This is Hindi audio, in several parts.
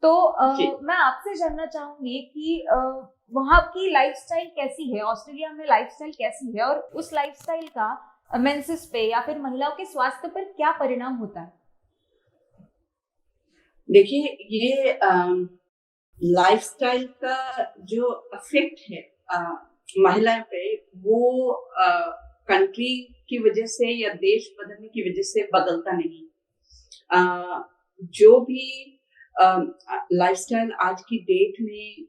तो जी। मैं आपसे जानना चाहूंगी कि वहाँ की लाइफस्टाइल कैसी है, ऑस्ट्रेलिया में लाइफस्टाइल कैसी है, और उस लाइफस्टाइल का मेंसेस पे या फिर महिलाओं के स्वास्थ्य पर क्या परिणाम होता है? देखिए, ये लाइफस्टाइल का जो इफेक्ट है अ, महिला पे, वो कंट्री की वजह से या देश बदलने की वजह से बदलता नहीं। जो भी लाइफस्टाइल आज की डेट में,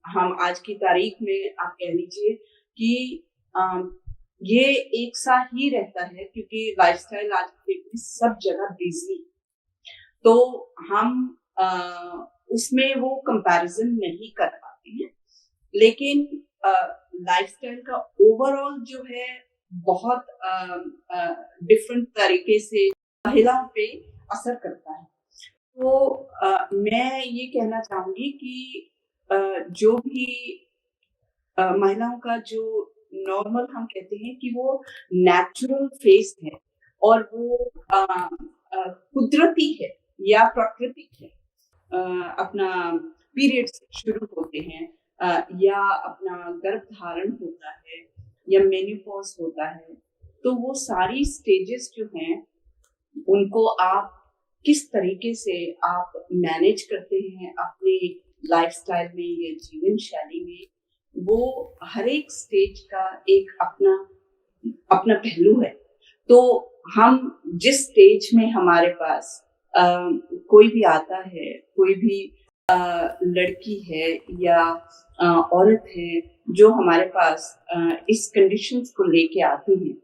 हम आज की तारीख में आप कह लीजिए कि अम, ये एक सा ही रहता है, क्योंकि लाइफस्टाइल आज की डेट में सब जगह बिजी, तो हम उसमें वो कंपैरिजन नहीं कर पाते हैं। लेकिन लाइफस्टाइल का ओवरऑल जो है बहुत डिफरेंट तरीके से महिलाओं पे असर करता है। तो मैं ये कहना चाहूंगी कि जो भी महिलाओं का जो नॉर्मल हम कहते हैं कि वो नेचुरल फेस है, और वो कुदरती है या प्राकृतिक है। अपना पीरियड्स शुरू होते हैं, या अपना गर्भ धारण होता है, या मेनोपॉज होता है, तो वो सारी स्टेजेस जो हैं उनको आप किस तरीके से आप मैनेज करते हैं अपने लाइफस्टाइल में या जीवन शैली में, वो हर एक स्टेज का एक अपना अपना पहलू है। तो हम जिस स्टेज में हमारे पास कोई भी आता है, कोई भी लड़की है या औरत है जो हमारे पास इस कंडीशंस को लेके आती हैं,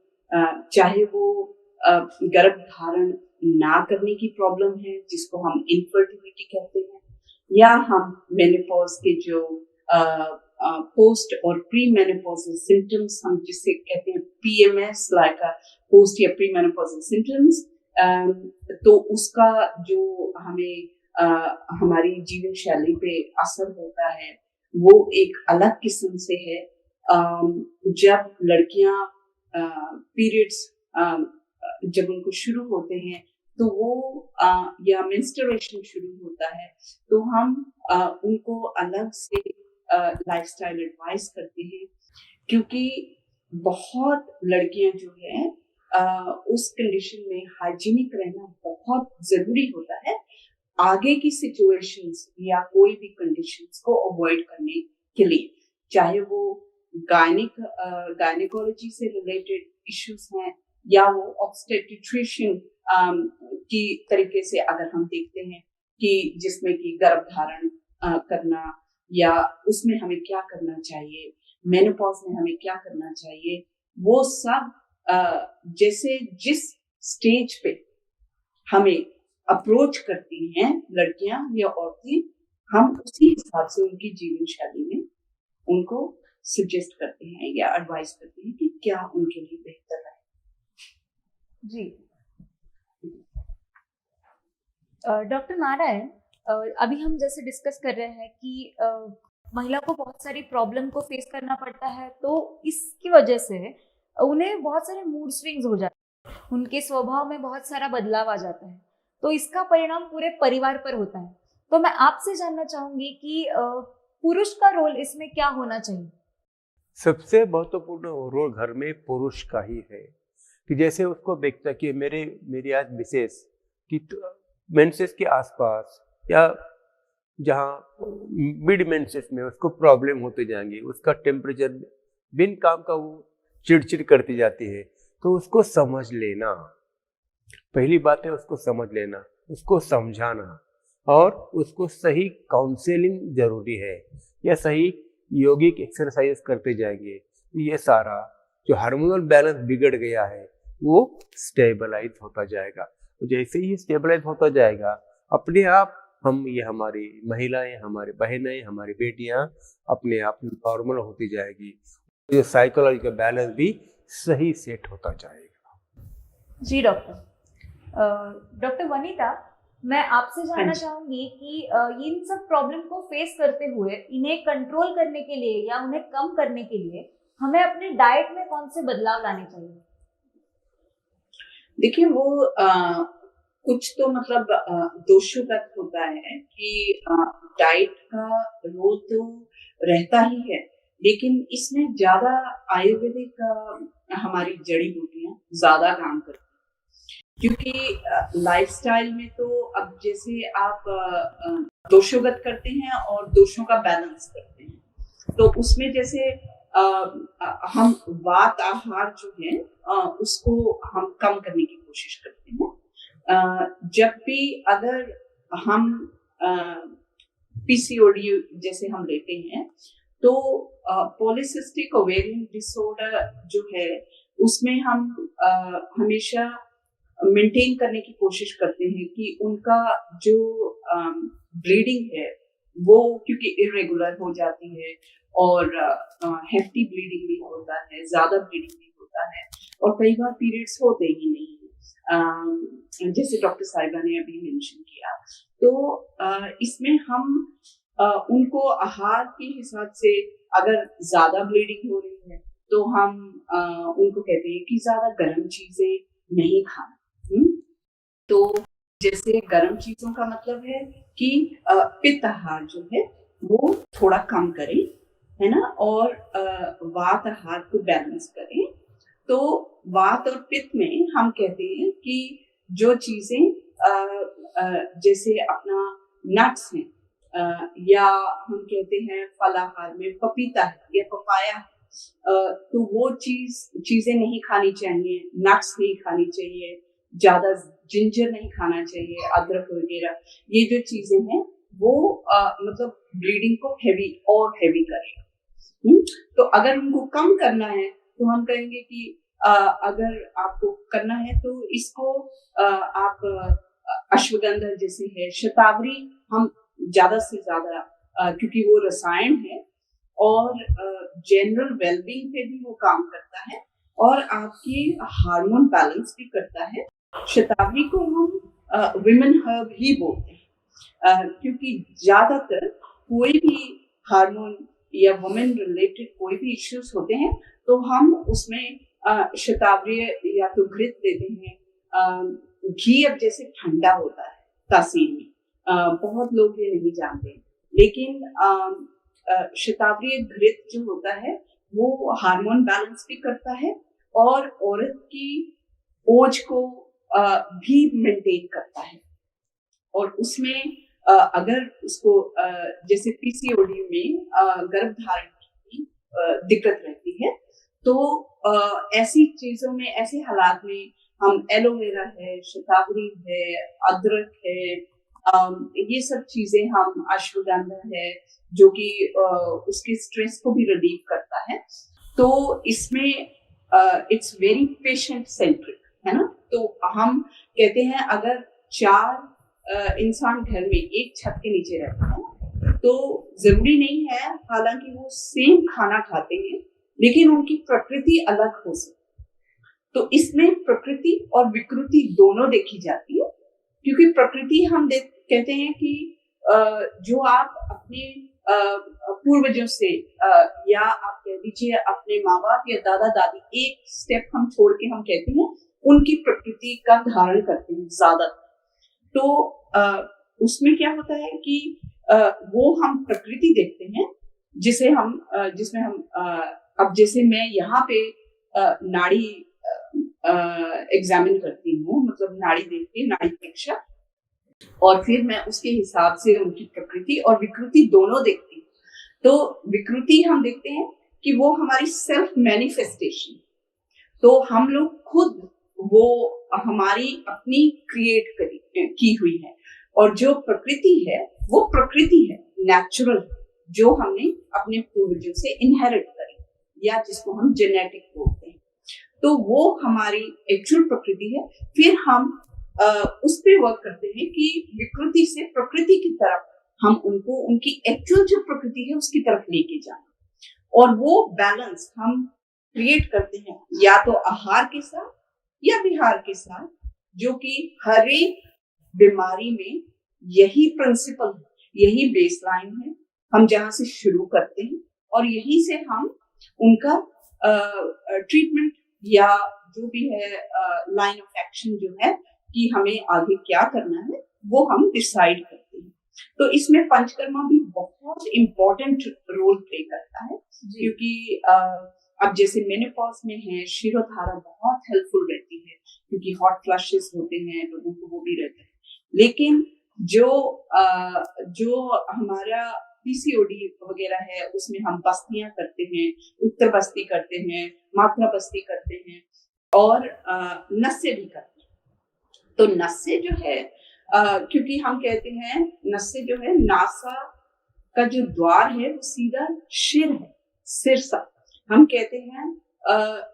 चाहे वो गर्भ धारण ना करने की प्रॉब्लम है जिसको हम इनफर्टिलिटी कहते हैं, या हम मेनोपॉज के जो पोस्ट और प्री मेनोपॉजल सिम्टम्स, हम जिसे कहते हैं पीएमएस, लाइक पोस्ट या प्री मेनोपॉजल सिम्टम्स, तो उसका जो हमें हमारी जीवन शैली पे असर होता है वो एक अलग किस्म से है। जब लड़कियां पीरियड्स जब उनको शुरू होते हैं, तो वो या मेंस्ट्रुएशन शुरू होता है, तो हम उनको अलग से लाइफस्टाइल एडवाइस करते हैं, क्योंकि बहुत लड़कियां जो है उस कंडीशन में हाइजीनिक रहना बहुत जरूरी होता है, आगे की सिचुएशंस या कोई भी कंडीशंस को अवॉइड करने के लिए, चाहे वो गायनिकोलॉजी से रिलेटेड इश्यूज हैं, या वो ऑब्स्टेट्रिशियन की तरीके से अगर हम देखते हैं कि जिसमें कि गर्भ धारण करना, या उसमें हमें क्या करना चाहिए, मेनोपॉज में हमें क्या करना चाहिए, वो सब जैसे जिस स्टेज पे हमें अप्रोच करती हैं लड़कियां या औरतें, हम उसी हिसाब से उनकी जीवन शैली में उनको सजेस्ट करते हैं या एडवाइस करते हैं कि क्या उनके लिए बेहतर है। जी डॉक्टर नारायण, अभी हम जैसे डिस्कस कर रहे हैं कि महिला को बहुत सारी प्रॉब्लम को फेस करना पड़ता है, तो इसकी वजह से उन्हें बहुत सारे मूड स्विंग्स हो जाते हैं, उनके स्वभाव में बहुत सारा बदलाव आ जाता है, तो इसका परिणाम पूरे परिवार पर होता है। तो मैं आपसे जानना चाहूंगी कि पुरुष का रोल इसमें क्या होना चाहिए? सबसे महत्वपूर्ण रोल घर में पुरुष का ही है, कि जैसे उसको देखता कि मेरी आज मिसेस कि मेंसेस के आसपास या जहाँ मिड मेंसेस में उसको प्रॉब्लम होते जाएंगे, उसका टेम्परेचर बिन काम का वो चिड़चिड़ करती जाती है, तो उसको समझ लेना, पहली बात है उसको समझ लेना, उसको समझाना, और उसको सही काउंसलिंग जरूरी है, या सही योगिक एक्सरसाइज करते जाएंगे, ये सारा जो हार्मोनल बैलेंस बिगड़ गया है वो स्टेबलाइज होता जाएगा। जैसे ही स्टेबलाइज होता जाएगा, अपने आप हम, ये हमारी महिलाएं, हमारी बहनें, हमारी बेटियां अपने आप नॉर्मल होती जाएगी, ये साइकोलॉजिकल बैलेंस भी सही सेट होता जाएगा। जी डॉक्टर वनीता, मैं आपसे जानना चाहूंगी कि इन सब प्रॉब्लम को फेस करते हुए इन्हें कंट्रोल करने के लिए या उन्हें कम करने के लिए हमें अपने डाइट में कौन से बदलाव लाने चाहिए? देखिए, वो कुछ तो मतलब दोषों तक होता है कि डाइट का रोल तो रहता ही है, लेकिन इसमें ज्यादा आयुर्वेदिक हमारी जड़ी बूटियां ज्यादा काम करती हैं, क्योंकि लाइफस्टाइल में तो अब जैसे आप दोषोगत करते हैं और दोषों का बैलेंस करते हैं, तो उसमें जैसे हम वात आहार जो है उसको हम कम करने की कोशिश करते हैं। जब भी अगर हम पीसीओडी जैसे हम लेते हैं, तो पॉलीसिस्टिक ओवेरियन डिसऑर्डर जो है उसमें हम हमेशा मेंटेन करने की कोशिश करते हैं कि उनका जो ब्लीडिंग है वो, क्योंकि इरेगुलर हो जाती है और हेफ्टी ब्लीडिंग भी होता है, ज्यादा ब्लीडिंग भी होता है, और कई बार पीरियड्स होते ही नहीं है, जैसे डॉक्टर साहिबा ने अभी मेंशन किया। तो इसमें हम उनको आहार के हिसाब से, अगर ज्यादा ब्लीडिंग हो रही है तो हम उनको कहते हैं कि ज्यादा गर्म चीजें नहीं खाना। तो जैसे गर्म चीजों का मतलब है कि पित्त आहार जो है वो थोड़ा कम करें, है ना, और वात आहार को बैलेंस करें। तो वात और पित्त में हम कहते हैं कि जो चीजें जैसे अपना नट्स हैं, या हम कहते हैं फलाहार में पपीता है या पपाया है, तो वो चीजें नहीं खानी चाहिए, नट्स नहीं खानी चाहिए, ज्यादा जिंजर नहीं खाना चाहिए, अदरक वगैरह। ये जो चीजें हैं वो मतलब ब्लीडिंग को हैवी करेगा। तो अगर उनको कम करना है तो हम कहेंगे कि अगर आपको करना है तो इसको आप अश्वगंधा जैसे है, शतावरी हम ज्यादा से ज्यादा, क्योंकि वो रसायन है और जनरल वेलबींग पे भी वो काम करता है और आपकी हार्मोन बैलेंस भी करता है। शतावरी को हम विमेन हर्ब ही बोलते हैं, क्योंकि ज्यादातर कोई भी हार्मोन या वुमेन रिलेटेड कोई भी इश्यूज होते हैं तो हम उसमें शतावरी या तो घृत देते हैं। घी अब जैसे ठंडा होता है तासीर में, बहुत लोग ये नहीं जानते, लेकिन शतावरी घृत जो होता है वो हार्मोन बैलेंस भी करता है और औरत की ओज को भी मेंटेन करता है। और उसमें अगर उसको जैसे पीसीओडी में गर्भधारण की दिक्कत रहती है, तो ऐसी चीजों में, ऐसे हालात में हम एलोवेरा है, शतावरी है, अदरक है, ये सब चीजें हम, अश्वगंधा है जो कि उसके स्ट्रेस को भी रिलीव करता है। तो इसमें इट्स वेरी पेशेंट सेंट्रिक, है ना। तो हम कहते हैं अगर 4 इंसान घर में एक छत के नीचे रहते हैं तो जरूरी नहीं है, हालांकि वो सेम खाना खाते हैं, लेकिन उनकी प्रकृति अलग हो सकती। तो इसमें प्रकृति और विकृति दोनों देखी जाती है, क्योंकि प्रकृति हम कहते हैं कि जो आप अपने पूर्वजों से या आप कह दीजिए अपने माँ बाप या दादा दादी, एक स्टेप हम छोड़ के हम कहते हैं उनकी प्रकृति का धारण करते हैं ज्यादा। तो उसमें क्या होता है कि वो हम प्रकृति देखते हैं जिसमें हम अब जैसे मैं यहाँ पे नाड़ी एग्जामिन करती हूँ, मतलब नाड़ी देख के, नाड़ी परीक्षा, और फिर मैं उसके हिसाब से उनकी प्रकृति और विकृति दोनों देखती हूँ। तो विकृति हम देखते हैं कि वो हमारी सेल्फ मैनिफेस्टेशन, तो हम लोग खुद वो हमारी अपनी क्रिएट की हुई है, और जो प्रकृति है वो प्रकृति है, नेचुरल, जो हमने अपने पूर्वजों से इनहेरिट करी, या जिसको हम जेनेटिक बोलते हैं। तो वो हमारी एक्चुअल प्रकृति है। फिर हम उस पे वर्क करते हैं कि विकृति से प्रकृति की तरफ हम उनको, उनकी एक्चुअल जो प्रकृति है उसकी तरफ लेके जाए, और वो बैलेंस हम क्रिएट करते हैं या तो आहार के साथ या विहार के साथ, जो कि हर एक बीमारी में यही प्रिंसिपल है, यही बेसलाइन है, हम जहां से शुरू करते हैं और यहीं से हम उनका ट्रीटमेंट या जो भी है लाइन ऑफ एक्शन जो है कि हमें आगे क्या करना है, वो हम डिसाइड करते हैं। तो इसमें पंचकर्मा भी बहुत इम्पोर्टेंट रोल प्ले करता है, क्योंकि अब जैसे मेनोपॉज में है, शिरोधारा बहुत हेल्पफुल रहती है, क्योंकि हॉट फ्लशेस होते हैं लोगों को, वो भी रहता है। लेकिन जो हमारा पीसीओडी वगैरह है, उसमें हम बस्तियां करते हैं, उत्तर बस्ती करते हैं, मात्रा बस्ती करते हैं, और नस्से भी करते हैं। तो नस्से जो है, क्योंकि हम कहते हैं नस्से जो है, नासा का जो द्वार है वो सीधा सिर है, सिर सा हम कहते हैं,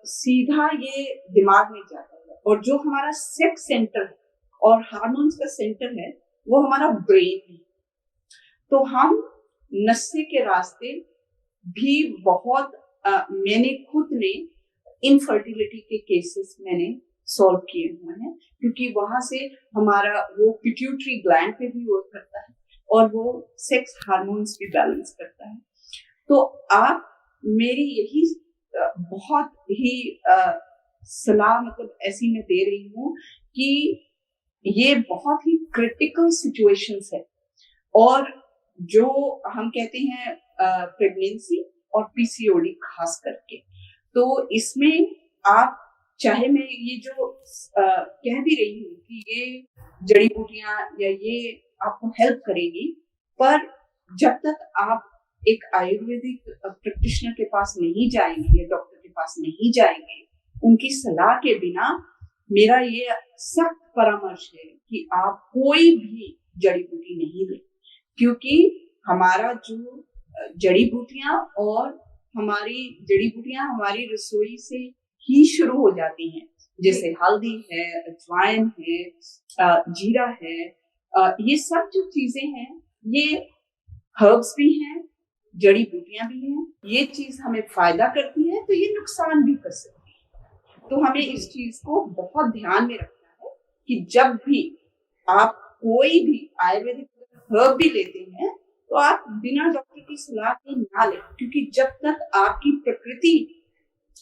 सीधा ये दिमाग में जाता है। और जो हमारा सेक्स सेंटर है और हार्मोन्स का सेंटर है, वो हमारा ब्रेन है। तो हम नस्से के रास्ते भी बहुत मैंने खुद ने इनफर्टिलिटी के केसेस मैंने सॉल्व किए हुए हैं, क्योंकि वहां से हमारा वो पिट्यूटरी ग्लैंड पे भी वर्क करता है और वो सेक्स हार्मोन्स भी बैलेंस करता है। तो आप मेरी यही बहुत ही सलाह मतलब ऐसी मैं दे रही हूँ कि ये बहुत ही क्रिटिकल सिचुएशंस है, और जो हम कहते हैं प्रेगनेंसी और पीसीओडी खास करके, तो इसमें आप चाहे मैं ये जो कह भी रही हूँ कि ये जड़ी बूटियां या ये आपको हेल्प करेगी, पर जब तक आप एक आयुर्वेदिक प्रैक्टिशनर के पास नहीं जाएंगे या डॉक्टर के पास नहीं जाएंगे, उनकी सलाह के बिना, मेरा ये सख्त परामर्श है कि आप कोई भी जड़ी बूटी नहीं लें, क्योंकि हमारा जो जड़ी बूटियां और हमारी रसोई से ही शुरू हो जाती हैं, जैसे हल्दी है, अजवाइन है, जीरा है, ये सब जो चीजें हैं, ये हर्ब्स भी हैं, जड़ी बूटियां भी हैं। ये चीज हमें फायदा करती है तो ये नुकसान भी कर सकती है। तो हमें इस चीज को बहुत ध्यान में रखना है कि जब भी आप कोई भी आयुर्वेदिक हर्ब भी लेते हैं, तो आप बिना डॉक्टर की सलाह के ना लें, क्योंकि जब तक आपकी प्रकृति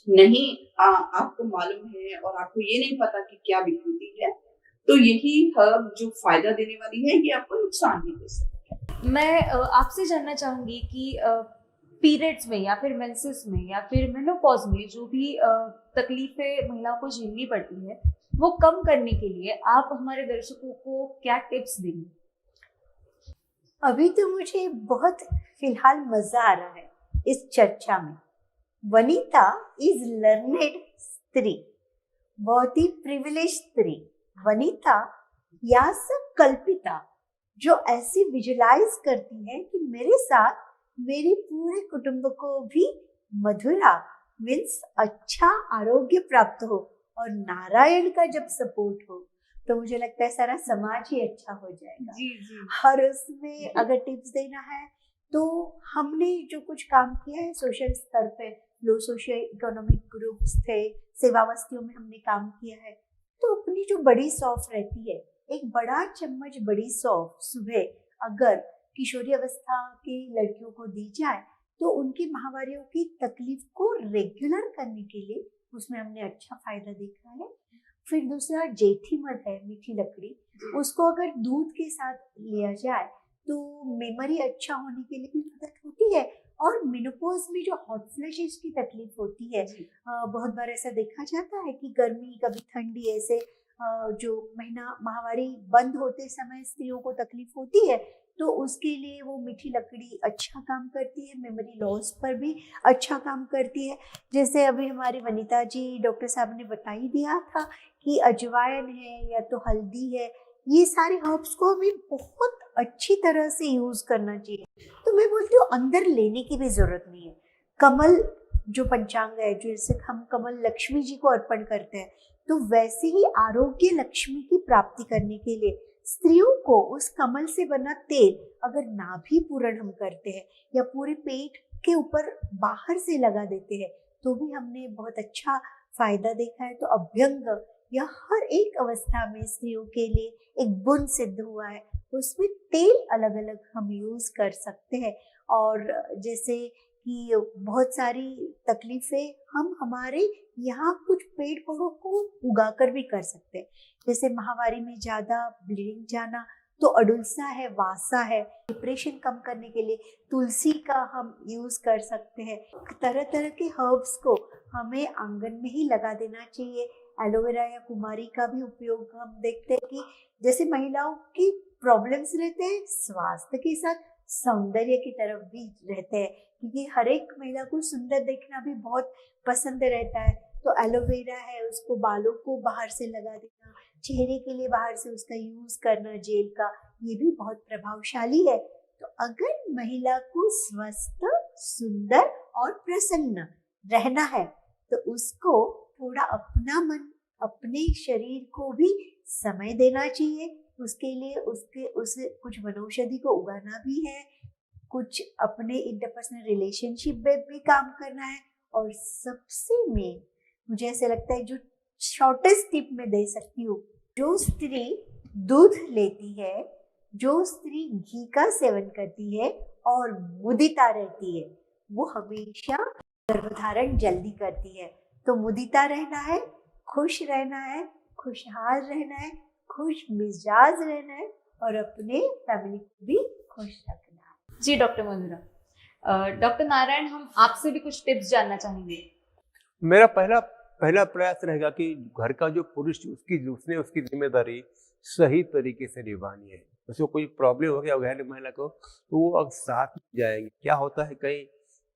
नहीं आपको मालूम है और आपको ये नहीं पता कि क्या विकृति है, तो यही हर्ब जो फायदा देने वाली है, ये आपको नुकसान भी दे सकती है। मैं आपसे जानना चाहूंगी कि पीरियड्स में या फिर मेंसेस में या फिर मेनोपॉज में जो भी तकलीफें महिलाओं को झेलनी पड़ती है, वो कम करने के लिए आप हमारे दर्शकों को क्या टिप्स देंगे? अभी तो मुझे बहुत फिलहाल मजा आ रहा है इस चर्चा में। वनिता इज लर्नेड स्त्री, बहुत ही प्रिविलेज स्त्री। वनिता या सब कल्पिता, जो ऐसी विजुलाइज करती है कि मेरे साथ मेरे पूरे कुटुंब को भी मधुरा मीन्स अच्छा आरोग्य प्राप्त हो, और नारायण का जब सपोर्ट हो तो मुझे लगता है सारा समाज ही अच्छा हो जाएगा। जी जी। और उसमें अगर टिप्स देना है तो हमने जो कुछ काम किया है सोशल स्तर पे, लो सोशियो इकोनॉमिक ग्रुप्स थे, सेवा बस्तियों में हमने काम किया है, तो अपनी जो बड़ी सौंफ रहती है, एक बड़ा चम्मच बड़ी सौंफ सुबह अगर किशोरी अवस्था की लड़कियों को दी जाए तो उनकी माहवारियों की तकलीफ को रेगुलर करने के लिए उसमें हमने अच्छा फायदा देखा है। फिर दूसरा जेठी मध है, मीठी लकड़ी, उसको अगर दूध के साथ लिया जाए तो मेमोरी अच्छा होने के लिए भी मदद होती है। और मेनोपॉज में जो हॉट फ्लैशेस की तकलीफ होती है, बहुत बार ऐसा देखा जाता है कि गर्मी कभी ठंडी, ऐसे जो महीना माहवारी बंद होते समय स्त्रियों को तकलीफ होती है, तो उसके लिए वो मीठी लकड़ी अच्छा काम करती है, मेमोरी लॉस पर भी अच्छा काम करती है। जैसे अभी हमारी वनिता जी डॉक्टर साहब ने बता ही दिया था कि अजवाइन है या तो हल्दी है, ये सारे हर्ब्स को हमें बहुत अच्छी तरह से यूज करना चाहिए। तो मैं बोलती हूँ अंदर लेने की भी जरूरत नहीं है। कमल जो पंचांग है, जैसे हम कमल लक्ष्मी जी को अर्पण करते हैं, तो वैसे ही आरोग्य लक्ष्मी की प्राप्ति करने के लिए स्त्रियों को उस कमल से बना तेल अगर नाभि पूरण हम करते हैं या पूरे पेट के ऊपर बाहर से लगा देते हैं, तो भी हमने बहुत अच्छा फायदा देखा है। तो अभ्यंग या हर एक अवस्था में स्त्रियों के लिए एक गुण सिद्ध हुआ है, उसमें तेल अलग अलग हम यूज कर सकते हैं। और जैसे कि बहुत सारी तकलीफें हम हमारे यहाँ कुछ पेड़ पौधों को उगाकर भी कर सकते हैं। जैसे महामारी में ज़्यादा ब्लीडिंग जाना, तो अडुल्सा है, वासा है, डिप्रेशन कम करने के लिए तुलसी का हम यूज़ कर सकते हैं। तरह तरह के हर्ब्स को हमें आंगन में ही लगा देना चाहिए। एलोवेरा या कुमारी का भी उपयोग हम देखते हैं कि जैसे महिलाओं की प्रॉब्लम्स रहते हैं, स्वास्थ्य के साथ सौंदर्य की तरफ भी रहते हैं, क्योंकि हर एक महिला को सुंदर देखना भी बहुत पसंद रहता है। तो एलोवेरा है, उसको बालों को बाहर से लगा देना, चेहरे के लिए बाहर से उसका यूज करना जेल का, ये भी बहुत प्रभावशाली है। तो अगर महिला को स्वस्थ, सुंदर और प्रसन्न रहना है तो उसको थोड़ा अपना मन, अपने शरीर को भी समय देना चाहिए। उसके लिए उसे कुछ वनौषधि को उगाना भी है, कुछ अपने इंटरपर्सनल रिलेशनशिप में भी काम करना है। और सबसे मेन मुझे ऐसे लगता है, जो शॉर्टेस्ट टिप में दे सकती हूँ, जो स्त्री दूध लेती है, जो स्त्री घी का सेवन करती है और मुदिता रहती है, वो हमेशा गर्भधारण जल्दी करती है। तो मुदिता रहना है, खुश रहना है, खुशहाल रहना है, खुश मिजाज रहना है और अपने फैमिली को भी खुश रखना है। जी डॉक्टर मधुरा। डॉक्टर नारायण, हम आपसे भी कुछ टिप्स जानना चाहेंगे। मेरा पहला प्रयास रहेगा कि घर का जो पुरुष उसकी जिम्मेदारी सही तरीके से निभानी है। उसको कोई प्रॉब्लम हो गया गैर महिला को, तो वो अब साथ में जाएंगे। क्या होता है, कहीं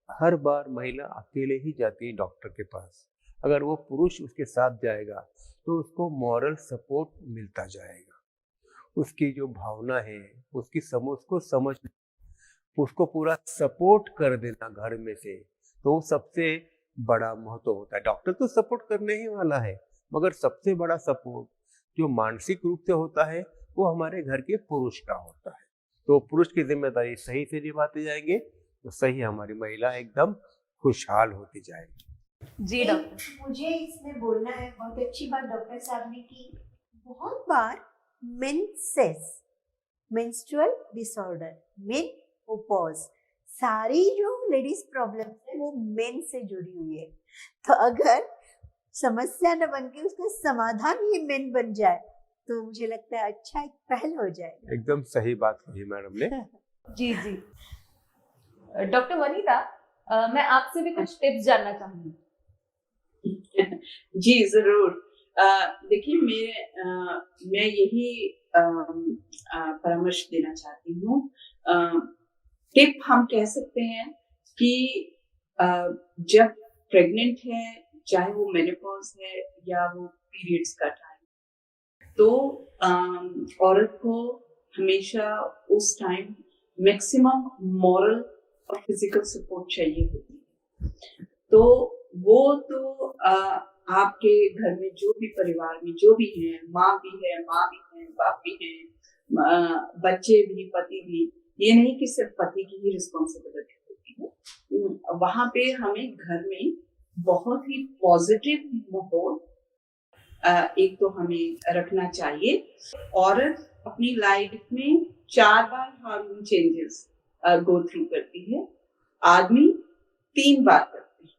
हर बार महिला अकेले ही जाती है डॉक्टर के पास। अगर वो पुरुष उसके साथ जाएगा तो उसको मॉरल सपोर्ट मिलता जाएगा। उसकी जो भावना है उसको समझ, उसको पूरा सपोर्ट कर देना घर में से, तो सबसे बड़ा महत्व होता है। डॉक्टर तो सपोर्ट करने ही वाला है, मगर सबसे बड़ा सपोर्ट जो मानसिक रूप से होता है वो हमारे घर के पुरुष का होता है। तो पुरुष की जिम्मेदारी सही से निभाते जाएंगे तो सही हमारी महिला एकदम खुशहाल होती जाएगी। जी डॉक्टर। मुझे इसमें बोलना है, बहुत अच्छी बात डॉक्टर साहब ने की। बहुत बार मेंसेस, मेंस्ट्रुअल डिसऑर्डर, मेनोपॉज, सारी जो लेडीज प्रॉब्लम्स है वो मेन से जुड़ी हुई है। तो अगर समस्या न बन के उसका समाधान ये मेन बन जाए तो मुझे लगता है अच्छा एक पहल हो जाएगा। एकदम सही बात कही मैडम ने। जी जी। डॉक्टर वनीता, मैं आपसे भी कुछ टिप्स जानना चाहूंगी। जी जरूर। देखिए, मैं यही परामर्श देना चाहती हूँ। टिप हम कह सकते हैं कि जब प्रेग्नेंट है, चाहे वो मेनोपॉज है या वो पीरियड्स का टाइम, तो औरत को हमेशा उस टाइम मैक्सिमम मॉरल और फिजिकल सपोर्ट चाहिए होती है। तो वो तो आपके घर में जो भी परिवार में जो भी है, माँ भी है, बाप भी है, बच्चे भी, पति भी, ये नहीं कि सिर्फ पति की ही रिस्पॉन्सिबिलिटी होती है। वहां पे हमें घर में बहुत ही पॉजिटिव माहौल एक तो हमें रखना चाहिए। औरत अपनी लाइफ में 4 बार हार्मोन चेंजेस गो थ्रू करती है, आदमी 3 बार करते हैं।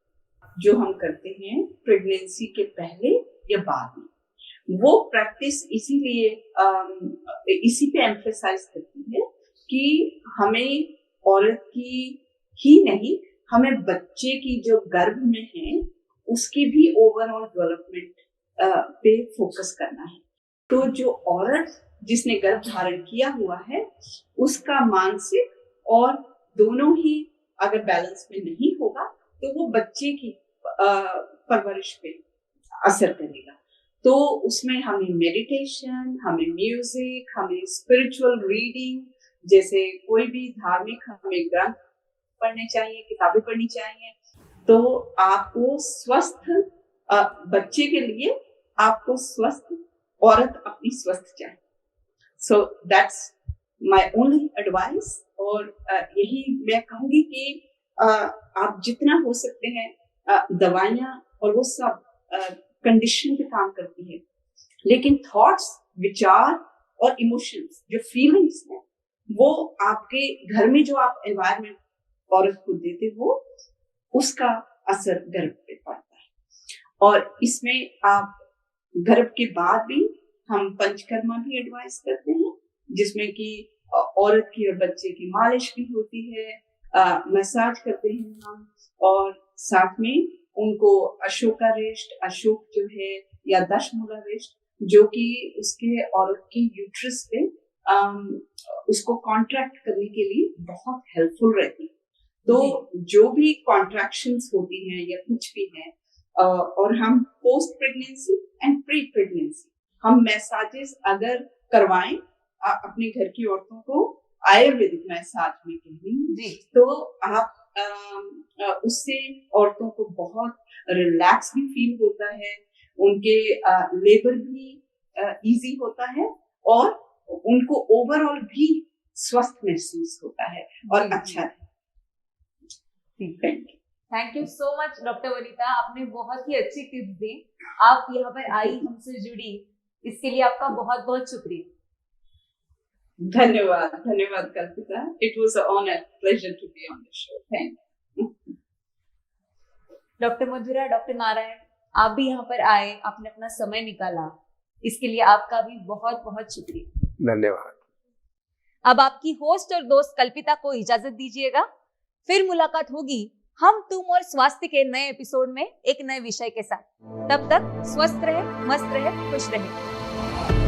जो हम करते हैं प्रेगनेंसी के पहले या बाद में, वो प्रैक्टिस इसीलिए इसी पे एम्फेसाइज करती है कि हमें औरत की ही नहीं, हमें बच्चे की जो गर्भ में है उसकी भी ओवरऑल डेवलपमेंट पे फोकस करना है। तो जो औरत जिसने गर्भ धारण किया हुआ है उसका मानसिक और दोनों ही अगर बैलेंस में नहीं होगा तो वो बच्चे की परवरिश पे असर करेगा। तो उसमें हमें मेडिटेशन, हमें म्यूजिक, हमें स्पिरिचुअल रीडिंग, जैसे कोई भी धार्मिक हमें ग्रंथ पढ़ने चाहिए, किताबें पढ़नी चाहिए। तो आपको स्वस्थ बच्चे के लिए आपको स्वस्थ औरत अपनी स्वस्थ चाहिए। So that's my only advice. और यही मैं कहूंगी कि आप जितना हो सकते हैं, दवाइयाँ और वो सब कंडीशन पे काम करती है, लेकिन थॉट्स, विचार और इमोशंस, जो फीलिंग्स हैं, वो आपके घर में जो आप एनवायरनमेंट औरत को देते हो उसका असर गर्भ पे पड़ता है। और इसमें आप गर्भ के बाद भी हम पंचकर्मा भी एडवाइस करते हैं, जिसमें कि औरत की और बच्चे की मालिश भी होती है, मसाज करते हैं हम, और साथ में उनको अशोका रेस्ट, अशोक जो है या दशमूला रेस्ट, जो कि उसके औरत की यूट्रस पे उसको कॉन्ट्रैक्ट करने के लिए बहुत हेल्पफुल रहती है। तो जो भी कॉन्ट्रैक्शंस होती हैं या कुछ भी है, और हम post pregnancy and pre pregnancy हम मैसाजेस अगर करवाएं अपने घर की औरतों को, आयुर्वेदिक मैसाज में कहेंगे, तो आप उससे औरतों को बहुत रिलैक्स भी फील होता है, उनके लेबर भी इजी होता है, और उनको ओवरऑल भी स्वस्थ महसूस होता है और अच्छा है। Thank you so much doctor Vanita, आपने बहुत ही अच्छी टिप्स दी। आप यहाँ पर आई, हमसे जुड़ी, इसके लिए आपका बहुत बहुत शुक्रिया। धन्यवाद, धन्यवाद Kalpita. It was a honour, pleasure to be on the show. Thank you. Doctor Madhura, doctor Narayan, आप भी यहाँ पर आए, आपने अपना समय निकाला, इसके लिए आपका भी बहुत बहुत शुक्रिया। धन्यवाद। अब आपकी होस्ट और दोस्त कल्पिता को इजाजत दीजिएगा। फिर मुलाकात होगी हम, तुम और स्वास्थ्य के नए एपिसोड में एक नए विषय के साथ। तब तक स्वस्थ रहे, मस्त रहे, खुश रहे।